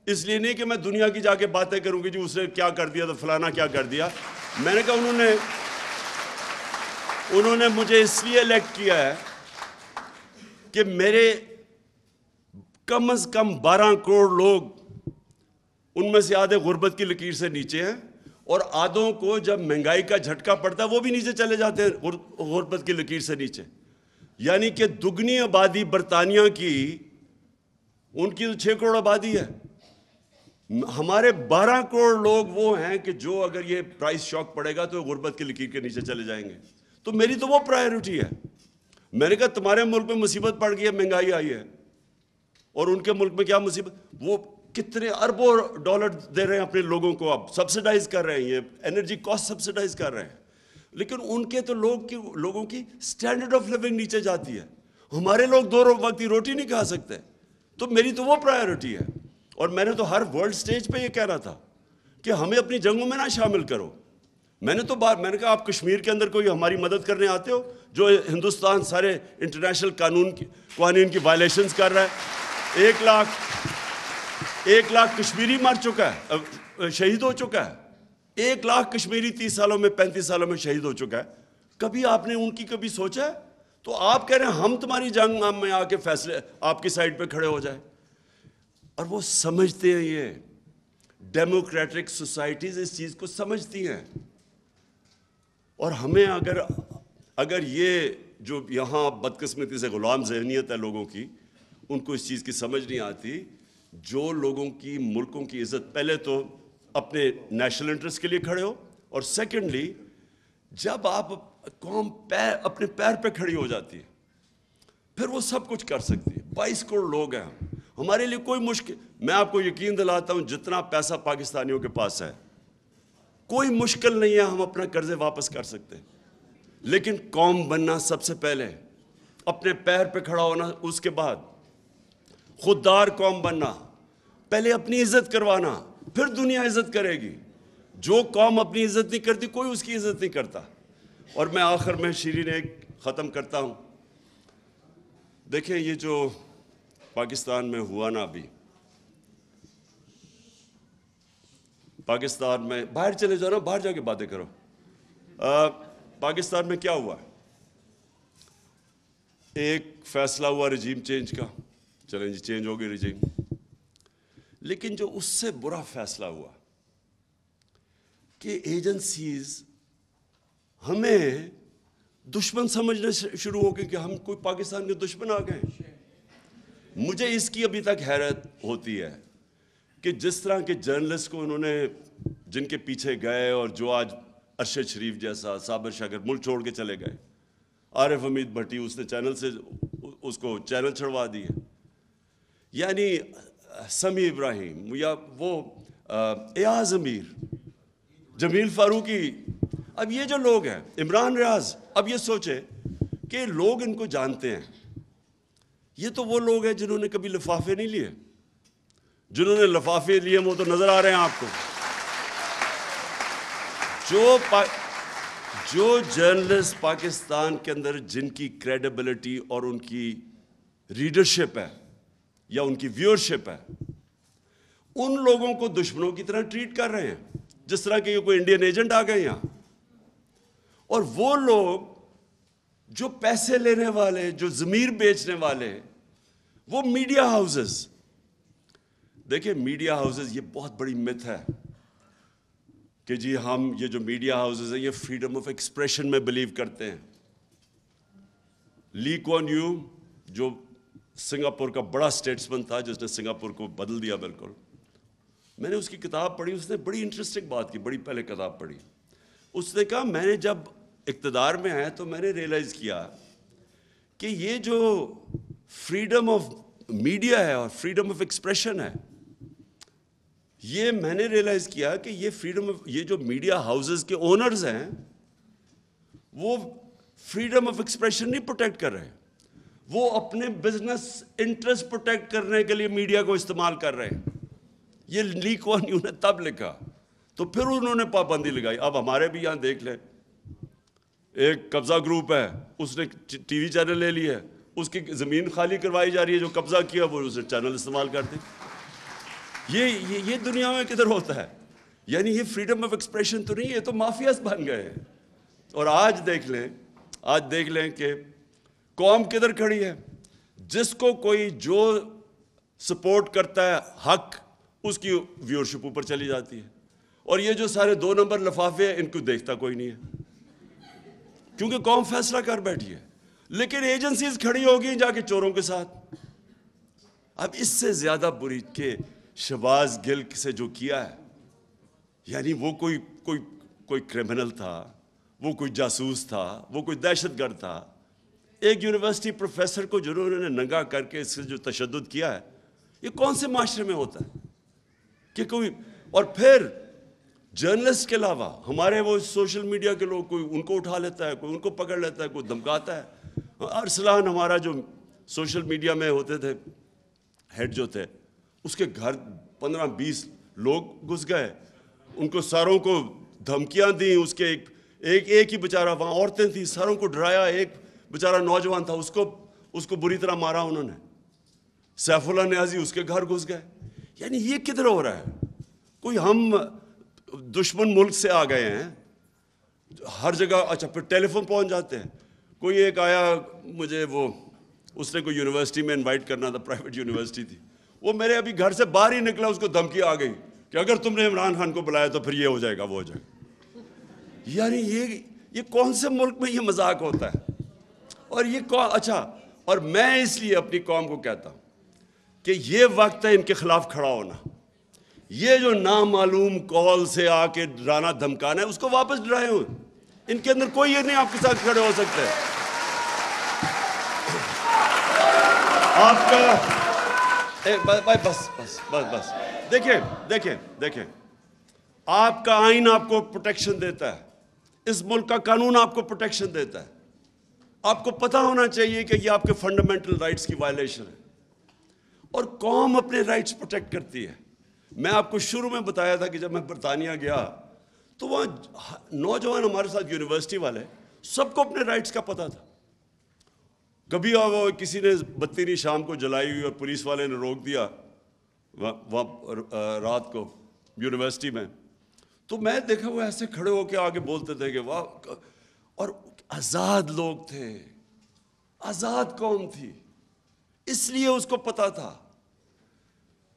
اس لیے نہیں کہ میں دنیا کی جا کے باتیں کروں گی جی اس نے کیا کر دیا تو فلانا کیا کر دیا. میں نے کہا انہوں نے مجھے اس لیے الیکٹ کیا ہے کہ میرے کم از کم 12 کروڑ لوگ، ان میں سے آدھے غربت کی لکیر سے نیچے ہیں، اور آدھوں کو جب مہنگائی کا جھٹکا پڑتا ہے وہ بھی نیچے چلے جاتے ہیں غربت کی لکیر سے نیچے. یعنی کہ دگنی آبادی برطانیہ کی، ان کی تو 6 کروڑ آبادی ہے. ہمارے 12 کروڑ لوگ وہ ہیں کہ جو اگر یہ پرائس شاک پڑے گا تو غربت کی لکیر کے نیچے چلے جائیں گے. تو میری تو وہ پرائیورٹی ہے. میں نے کہا تمہارے ملک میں مصیبت پڑ گئی ہے، مہنگائی آئی ہے، اور ان کے ملک میں کیا مصیبت، وہ کتنے اربوں ڈالر دے رہے ہیں اپنے لوگوں کو، اب سبسیڈائز کر رہے ہیں، یہ انرجی کاسٹ سبسیڈائز کر رہے ہیں، لیکن ان کے تو لوگوں کی سٹینڈرڈ آف لیونگ نیچے جاتی ہے. ہمارے لوگ 2 وقت کی روٹی نہیں کھا سکتے. تو میری تو وہ پرائیورٹی ہے. اور میں نے تو ہر ورلڈ سٹیج پہ یہ کہنا تھا کہ ہمیں اپنی جنگوں میں نہ شامل کرو. میں نے کہا آپ کشمیر کے اندر کوئی ہماری مدد کرنے آتے ہو؟ جو ہندوستان سارے انٹرنیشنل قوانین کی وائلیشنز کر رہا ہے. 1 لاکھ کشمیری مر چکا ہے، شہید ہو چکا ہے. 1 لاکھ کشمیری 30 سالوں میں 35 سالوں میں شہید ہو چکا ہے. کبھی آپ نے ان کی کبھی سوچا ہے؟ تو آپ کہہ رہے ہیں ہم تمہاری جنگ میں آ کے فیصلے آپ کی سائڈ پہ کھڑے ہو جائیں. اور وہ سمجھتے ہیں، یہ ڈیموکریٹک سوسائٹیز اس چیز کو سمجھتی ہیں. اور ہمیں اگر یہ جو یہاں بدقسمتی سے غلام ذہنیت ہے لوگوں کی، ان کو اس چیز کی سمجھ نہیں آتی. جو لوگوں کی ملکوں کی عزت، پہلے تو اپنے نیشنل انٹرسٹ کے لیے کھڑے ہو، اور سیکنڈلی جب آپ قوم اپنے پیر پہ کھڑی ہو جاتی ہے پھر وہ سب کچھ کر سکتی ہے. 22 کروڑ لوگ ہیں ہمارے لیے کوئی مشکل، میں آپ کو یقین دلاتا ہوں جتنا پیسہ پاکستانیوں کے پاس ہے کوئی مشکل نہیں ہے، ہم اپنا قرضے واپس کر سکتے. لیکن قوم بننا سب سے پہلے، اپنے پیر پہ کھڑا ہونا، اس کے بعد خوددار قوم بننا، پہلے اپنی عزت کروانا، پھر دنیا عزت کرے گی. جو قوم اپنی عزت نہیں کرتی کوئی اس کی عزت نہیں کرتا. اور میں آخر میں شیرین ایک ختم کرتا ہوں. دیکھیں یہ جو پاکستان میں ہوا نا، ابھی پاکستان میں، باہر چلے جاؤ نا، باہر جا کے باتیں کرو. پاکستان میں کیا ہوا؟ ایک فیصلہ ہوا رجیم چینج کا، چلیں جی چینج ہو گئی رجیم. لیکن جو اس سے برا فیصلہ ہوا کہ ایجنسیز ہمیں دشمن سمجھنے شروع ہو گئے کہ ہم کوئی پاکستان کے دشمن آ گئے. مجھے اس کی ابھی تک حیرت ہوتی ہے کہ جس طرح کے جرنلسٹ کو انہوں نے، جن کے پیچھے گئے، اور جو آج ارشد شریف جیسا، صابر شاکر ملک چھوڑ کے چلے گئے، عارف حمید بھٹی اس نے چینل سے اس کو چینل چھڑوا دیے، یعنی سمیع ابراہیم، یا وہ ایاز امیر، جمیل فاروقی. اب یہ جو لوگ ہیں، عمران ریاض، اب یہ سوچے کہ لوگ ان کو جانتے ہیں. یہ تو وہ لوگ ہیں جنہوں نے کبھی لفافے نہیں لیے. جنہوں نے لفافے لیے وہ تو نظر آ رہے ہیں آپ کو. جو جرنلسٹ پاکستان کے اندر جن کی کریڈیبلٹی اور ان کی ریڈرشپ ہے یا ان کی ویورشپ ہے، ان لوگوں کو دشمنوں کی طرح ٹریٹ کر رہے ہیں، جس طرح کہ یہ کوئی انڈین ایجنٹ آ گئے یہاں. اور وہ لوگ جو پیسے لینے والے، جو ضمیر بیچنے والے، وہ میڈیا ہاؤسز. دیکھیں میڈیا ہاؤسز، یہ بہت بڑی مت ہے کہ جی ہم یہ جو میڈیا ہاؤسز ہیں یہ فریڈم آف ایکسپریشن میں بلیو کرتے ہیں. لی کوان یو جو سنگاپور کا بڑا اسٹیٹسمن تھا، جس نے سنگاپور کو بدل دیا بالکل، میں نے اس کی کتاب پڑھی. اس نے بڑی انٹرسٹنگ بات کی، بڑی پہلے کتاب پڑھی. اس نے کہا میں نے جب اقتدار میں آیا تو میں نے ریئلائز کیا کہ یہ جو فریڈم آف میڈیا ہے اور فریڈم آف ایکسپریشن ہے، یہ میں نے ریئلائز کیا کہ یہ فریڈم آف، یہ جو میڈیا ہاؤسز کے اونرز ہیں وہ فریڈم آف ایکسپریشن نہیں پروٹیکٹ کر رہے، وہ اپنے بزنس انٹرسٹ پروٹیکٹ کرنے کے لیے میڈیا کو استعمال کر رہے ہیں. یہ لی کوان یو نے تب لکھا، تو پھر انہوں نے پابندی لگائی. اب ہمارے بھی یہاں دیکھ لیں، ایک قبضہ گروپ ہے، اس نے ٹی وی چینل لے لی ہے، اس کی زمین خالی کروائی جا رہی ہے، جو قبضہ کیا وہ اسے چینل استعمال کرتے. یہ دنیا میں کدھر ہوتا ہے؟ یعنی یہ فریڈم آف ایکسپریشن تو نہیں، یہ تو مافیاز بن گئے ہیں. اور آج دیکھ لیں کہ قوم کدھر کھڑی ہے. جس کو کوئی جو سپورٹ کرتا ہے حق، اس کی ویورشپ اوپر چلی جاتی ہے. اور یہ جو سارے 2 نمبر لفافے ہیں، ان کو دیکھتا کوئی نہیں ہے، کیونکہ قوم فیصلہ کر بیٹھی ہے. لیکن ایجنسیز کھڑی ہوگی جا کے چوروں کے ساتھ. اب اس سے زیادہ بری کہ شہباز گل سے جو کیا ہے، یعنی وہ کوئی کرمنل تھا، وہ کوئی جاسوس تھا، وہ کوئی دہشت گرد تھا. ایک یونیورسٹی پروفیسر کو جنہوں نے ننگا کر کے اس سے جو تشدد کیا ہے، یہ کون سے معاشرے میں ہوتا ہے کہ کوئی. اور پھر جرنلسٹ کے علاوہ ہمارے وہ سوشل میڈیا کے لوگ، کوئی ان کو اٹھا لیتا ہے، کوئی ان کو پکڑ لیتا ہے، کوئی دھمکاتا ہے. ارسلان ہمارا جو سوشل میڈیا میں ہوتے تھے ہیڈ جو تھے، اس کے گھر 15-20 لوگ گھس گئے، ان کو ساروں کو دھمکیاں دیں. اس کے ایک ہی بیچارہ، وہاں عورتیں تھیں، ساروں کو ڈرایا. ایک بیچارہ نوجوان تھا، اس کو بری طرح مارا انہوں نے. سیف اللہ نیازی اس کے گھر گھس گئے. یعنی یہ کدھر ہو رہا ہے؟ کوئی ہم دشمن ملک سے آ گئے ہیں ہر جگہ. اچھا پھر ٹیلی فون پہنچ جاتے ہیں. کوئی ایک آیا مجھے، اس نے کوئی یونیورسٹی میں انوائٹ کرنا تھا، پرائیویٹ یونیورسٹی تھی. وہ میرے ابھی گھر سے باہر ہی نکلا، اس کو دھمکی آ گئی کہ اگر تم نے عمران خان کو بلایا تو پھر یہ ہو جائے گا، وہ ہو جائے گا. یعنی یہ کون سے ملک میں یہ مذاق ہوتا ہے؟ اور یہ اچھا، اور میں اس لیے اپنی قوم کو کہتا ہوں کہ یہ وقت ہے ان کے خلاف کھڑا ہونا. یہ جو نامعلوم کال سے آ کے ڈرانا دھمکانا ہے، اس کو واپس ڈرائے ہوئے. ان کے اندر کوئی یہ نہیں آپ کے ساتھ کھڑے ہو سکتے. آپ کا بس دیکھیں آپ کا آئین آپ کو پروٹیکشن دیتا ہے، اس ملک کا قانون آپ کو پروٹیکشن دیتا ہے. آپ کو پتہ ہونا چاہیے کہ یہ آپ کے فنڈامنٹل رائٹس کی وائلیشن ہے. اور قوم اپنے رائٹس پروٹیکٹ کرتی ہے. میں آپ کو شروع میں بتایا تھا کہ جب میں برطانیہ گیا تو وہاں نوجوان ہمارے ساتھ یونیورسٹی والے، سب کو اپنے رائٹس کا پتہ تھا. کبھی کسی نے بتی شام کو جلائی ہوئی اور پولیس والے نے روک دیا وہاں رات کو یونیورسٹی میں، تو میں دیکھا وہ ایسے کھڑے ہو کے آگے بولتے تھے کہ واہ. اور آزاد لوگ تھے، آزاد قوم تھی، اس لیے اس کو پتا تھا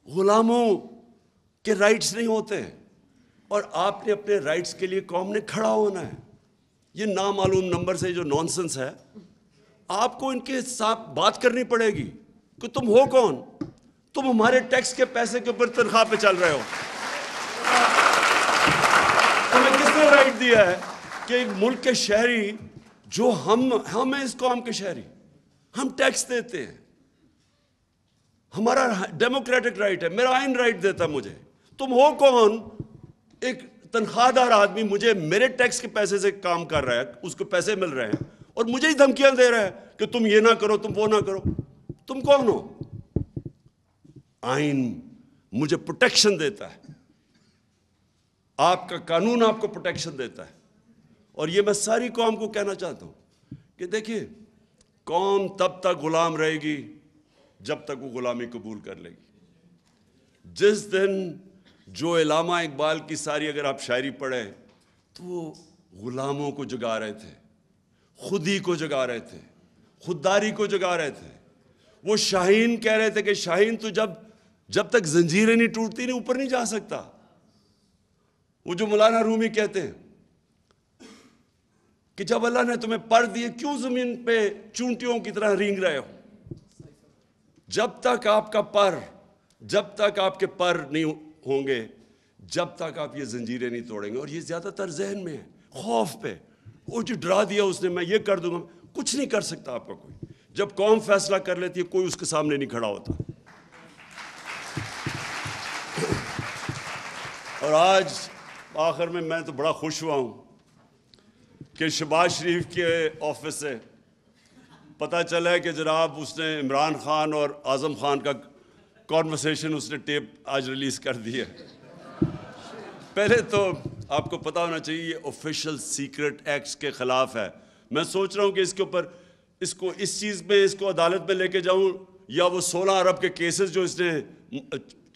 غلاموں کے رائٹس نہیں ہوتے. اور آپ نے اپنے رائٹس کے لیے قوم نے کھڑا ہونا ہے. یہ نامعلوم نمبر سے جو نانسنس ہے، آپ کو ان کے ساتھ بات کرنی پڑے گی کہ تم ہو کون؟ تم ہمارے ٹیکس کے پیسے کے اوپر تنخواہ پہ چل رہے ہو. تمہیں کس نے رائٹ دیا ہے کہ ایک ملک کے شہری، جو ہم ہیں اس قوم کے شہری، ہم ٹیکس دیتے ہیں، ہمارا ڈیموکریٹک رائٹ ہے، میرا آئین رائٹ دیتا ہے مجھے. تم ہو کون؟ ایک تنخواہ دار آدمی مجھے میرے ٹیکس کے پیسے سے کام کر رہا ہے، اس کو پیسے مل رہے ہیں، اور مجھے ہی دھمکیاں دے رہا ہے کہ تم یہ نہ کرو، تم وہ نہ کرو. تم کون ہو؟ آئین مجھے پروٹیکشن دیتا ہے، آپ کا قانون آپ کو پروٹیکشن دیتا ہے. اور یہ میں ساری قوم کو کہنا چاہتا ہوں کہ دیکھیے، قوم تب تک غلام رہے گی جب تک وہ غلامی قبول کر لے گی. جس دن جو علامہ اقبال کی ساری اگر آپ شاعری پڑھیں تو وہ غلاموں کو جگا رہے تھے، خودی کو جگا رہے تھے، خودداری کو جگا رہے تھے. وہ شاہین کہہ رہے تھے کہ شاہین تو جب تک زنجیریں نہیں ٹوٹتی نہیں اوپر نہیں جا سکتا. وہ جو مولانا رومی کہتے ہیں کہ جب اللہ نے تمہیں پر دیے کیوں زمین پہ چونٹیوں کی طرح رینگ رہے ہو؟ جب تک آپ کے پر نہیں ہوں گے، جب تک آپ یہ زنجیریں نہیں توڑیں گے. اور یہ زیادہ تر ذہن میں ہے، خوف پہ. وہ جو ڈرا دیا اس نے، میں یہ کر دوں گا، کچھ نہیں کر سکتا آپ کا کوئی. جب قوم فیصلہ کر لیتی ہے کوئی اس کے سامنے نہیں کھڑا ہوتا. اور آج آخر میں تو بڑا خوش ہوا ہوں کہ شہباز شریف کے آفس سے پتہ چلا ہے کہ جناب اس نے عمران خان اور اعظم خان کا کانورسیشن اس نے ٹیپ آج ریلیز کر دی ہے. پہلے تو آپ کو پتہ ہونا چاہیے یہ آفیشیل سیکرٹ ایکٹس کے خلاف ہے. میں سوچ رہا ہوں کہ اس کے اوپر اس چیز میں اس کو عدالت میں لے کے جاؤں، یا وہ 16 ارب کے کیسز جو اس نے